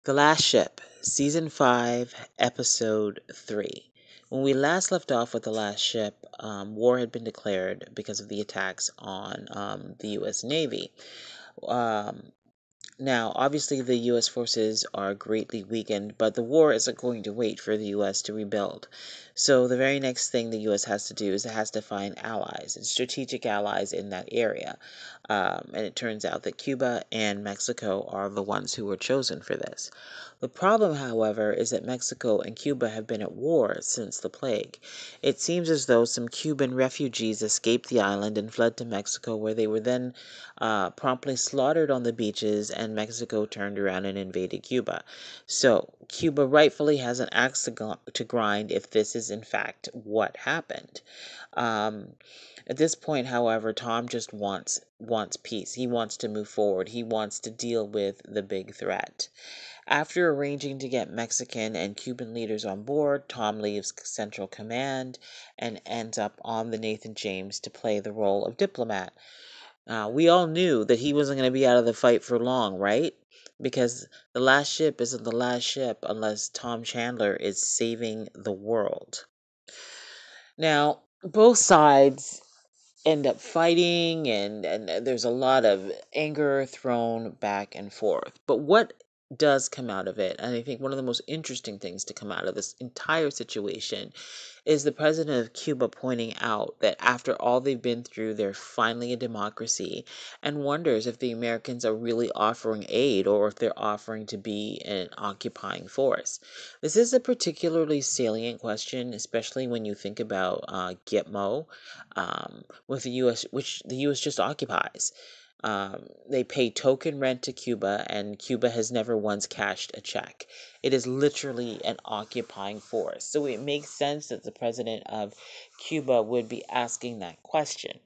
The Last Ship, Season 5, Episode 3. When we last left off with The Last Ship, war had been declared because of the attacks on the U.S. Navy. Um, Now, obviously, the U.S. forces are greatly weakened, but the war isn't going to wait for the U.S. to rebuild. So the very next thing the U.S. has to do is it has to find allies and strategic allies in that area. And it turns out that Cuba and Mexico are the ones who were chosen for this. The problem, however, is that Mexico and Cuba have been at war since the plague. It seems as though some Cuban refugees escaped the island and fled to Mexico, where they were then promptly slaughtered on the beaches, and Mexico turned around and invaded Cuba. So, Cuba rightfully has an axe to grind if this is in fact what happened. Um, at this point, however, Tom just wants peace. He wants to move forward. He wants to deal with the big threat. After arranging to get Mexican and Cuban leaders on board, Tom leaves Central Command and ends up on the Nathan James to play the role of diplomat. We all knew that he wasn't going to be out of the fight for long, right? Because the last ship isn't the last ship unless Tom Chandler is saving the world. Now, both sides end up fighting, and there's a lot of anger thrown back and forth. But what does come out of it, and I think one of the most interesting things to come out of this entire situation, is the president of Cuba pointing out that after all they've been through, they're finally a democracy, and wonders if the Americans are really offering aid or if they're offering to be an occupying force. This is a particularly salient question, especially when you think about Gitmo, with the U.S., which the U.S. just occupies. They pay token rent to Cuba, and Cuba has never once cashed a check. It is literally an occupying force. So it makes sense that the president of Cuba would be asking that question.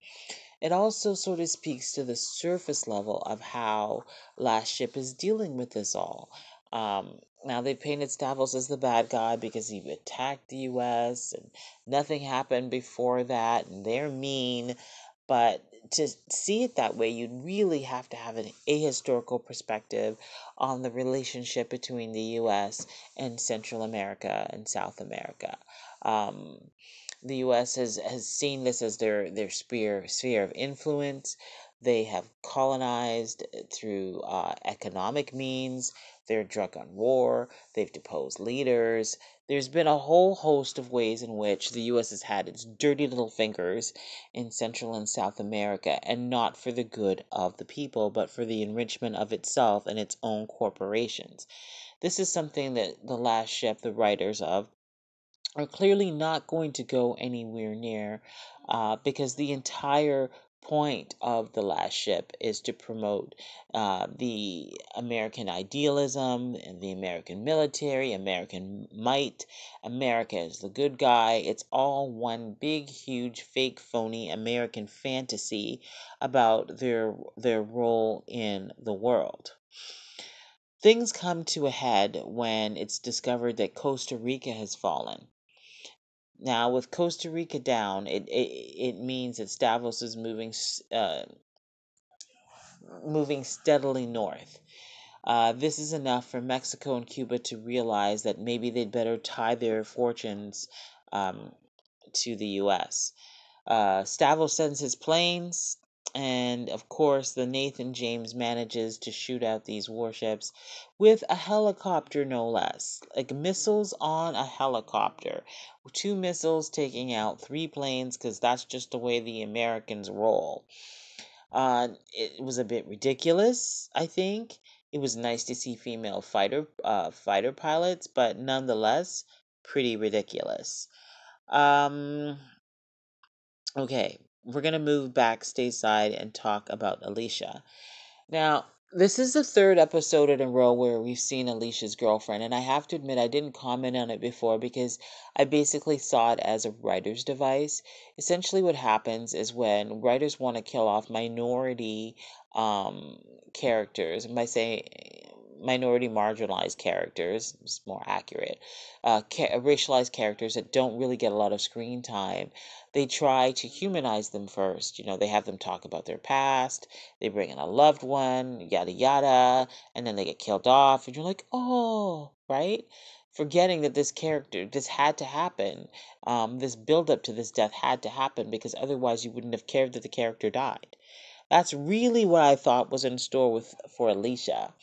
It also sort of speaks to the surface level of how Last Ship is dealing with this all. Now, they've painted Stavros as the bad guy because he attacked the U.S. and nothing happened before that, and they're mean. But to see it that way, you'd really have to have an ahistorical perspective on the relationship between the U.S. and Central America and South America. Um, the U.S. has seen this as their sphere of influence. They have colonized through economic means. They're drunk on war. They've deposed leaders. There's been a whole host of ways in which the U.S. has had its dirty little fingers in Central and South America, and not for the good of the people, but for the enrichment of itself and its own corporations. This is something that The Last Ship, the writers of, are clearly not going to go anywhere near, because the entire point of The Last Ship is to promote the American idealism and the American military, American might. America is the good guy. It's all one big, huge, fake, phony American fantasy about their role in the world. Things come to a head when it's discovered that Costa Rica has fallen. Now, with Costa Rica down, it means that Stavros is moving steadily north. This is enough for Mexico and Cuba to realize that maybe they'd better tie their fortunes to the U.S. Stavros sends his planes, and of course, the Nathan James manages to shoot out these warships with a helicopter, no less. Like missiles on a helicopter. 2 missiles taking out 3 planes, because that's just the way the Americans roll. It was a bit ridiculous, I think. It was nice to see female fighter pilots, but nonetheless, pretty ridiculous. Um, Okay, we're going to move back stateside and talk about Alicia. Now, this is the 3rd episode in a row where we've seen Alicia's girlfriend, and I have to admit I didn't comment on it before because I basically saw it as a writer's device. Essentially, what happens is when writers want to kill off minority characters, and by saying minority marginalized characters, it's more accurate, racialized characters that don't really get a lot of screen time, they try to humanize them first. They have them talk about their past, they bring in a loved one, yada yada, and then they get killed off, and you're like, oh, right? Forgetting that this had to happen. This build up to this death had to happen because otherwise you wouldn't have cared that the character died. That's really what I thought was in store for Alicia.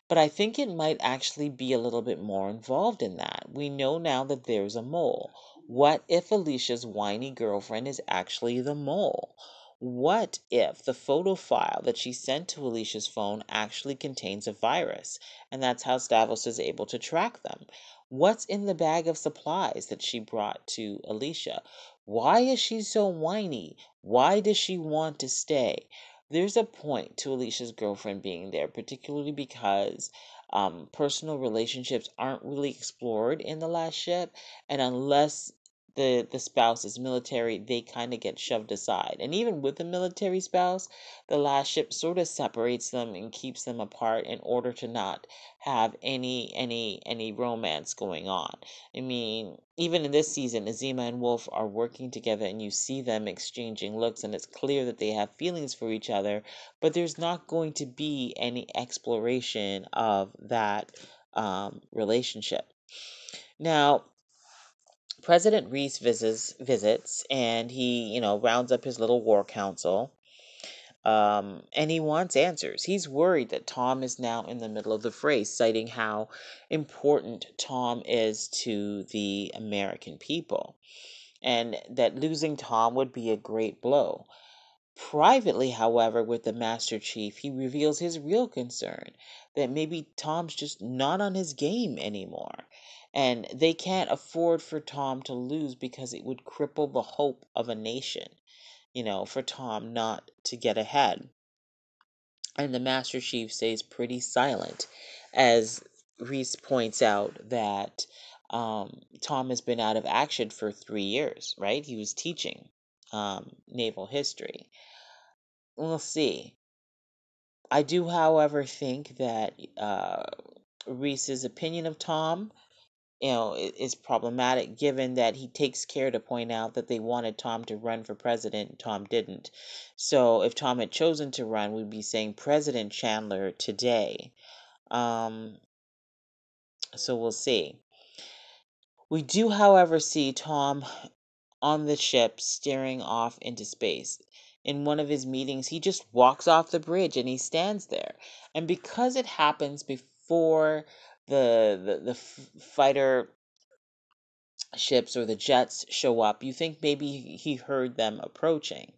But I think it might actually be a little bit more involved in that. We know now that there's a mole. What if Alicia's whiny girlfriend is actually the mole? What if the photo file that she sent to Alicia's phone actually contains a virus, and that's how Stavros is able to track them? What's in the bag of supplies that she brought to Alicia? Why is she so whiny? Why does she want to stay? There's a point to Alicia's girlfriend being there, particularly because personal relationships aren't really explored in the last ship, and unless the spouse is military, they kind of get shoved aside. And even with the military spouse, the last ship sort of separates them and keeps them apart in order to not have any romance going on. I mean, even in this season, Azima and Wolf are working together, and you see them exchanging looks, and it's clear that they have feelings for each other, but there's not going to be any exploration of that relationship. Now, President Reese visits, and he, rounds up his little war council. And he wants answers. He's worried that Tom is now in the middle of the fray, citing how important Tom is to the American people, and that losing Tom would be a great blow. Privately, however, with the Master Chief, he reveals his real concern that maybe Tom's just not on his game anymore. And they can't afford for Tom to lose because it would cripple the hope of a nation, for Tom not to get ahead. And the Master Chief stays pretty silent as Reese points out that Tom has been out of action for 3 years, right? He was teaching naval history. We'll see. I do, however, think that Reese's opinion of Tom, is problematic given that he takes care to point out that they wanted Tom to run for president and Tom didn't. So if Tom had chosen to run, we'd be saying President Chandler today. Um, so we'll see. We do, however, see Tom on the ship staring off into space. In one of his meetings, he just walks off the bridge and he stands there. And because it happens before the fighter ships or the jets show up, you think maybe he heard them approaching.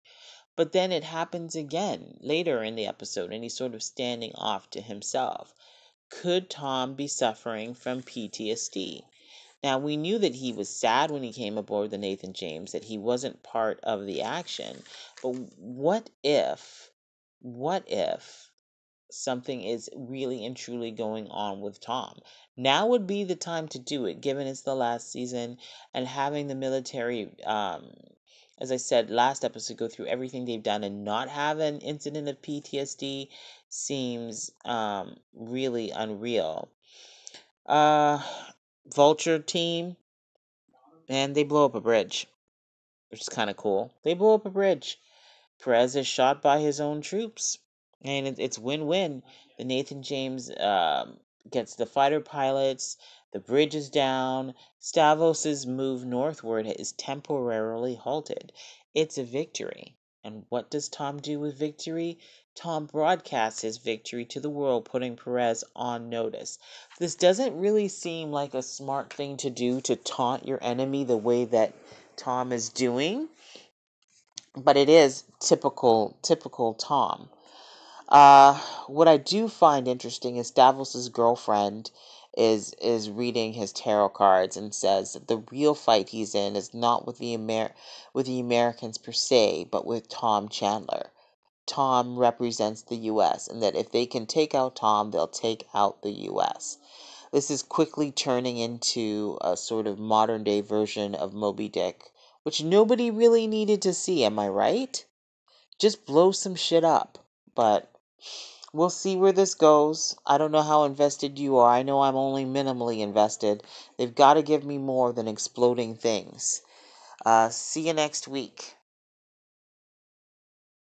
But then it happens again later in the episode, and he's sort of standing off to himself. Could Tom be suffering from PTSD? Now, we knew that he was sad when he came aboard the Nathan James, that he wasn't part of the action. But what if something is really and truly going on with Tom? Now would be the time to do it, given it's the last season, and having the military, as I said last episode, go through everything they've done and not have an incident of PTSD seems really unreal. Uh, Vulture team, man, they blow up a bridge, which is kind of cool. They blow up a bridge. Perez is shot by his own troops, and it's win-win. The Nathan James gets the fighter pilots. The bridge is down. Stavos's move northward is temporarily halted. It's a victory. And what does Tom do with victory? Tom broadcasts his victory to the world, putting Perez on notice. This doesn't really seem like a smart thing to do, to taunt your enemy the way that Tom is doing, but it is typical Tom. What I do find interesting is Davos's girlfriend is reading his tarot cards and says that the real fight he's in is not with with the Americans per se, but with Tom Chandler. Tom represents the U.S., and that if they can take out Tom, they'll take out the U.S. This is quickly turning into a sort of modern day version of Moby Dick, which nobody really needed to see, am I right? Just blow some shit up. But We'll see where this goes. I don't know how invested you are. I know I'm only minimally invested. They've got to give me more than exploding things. See you next week.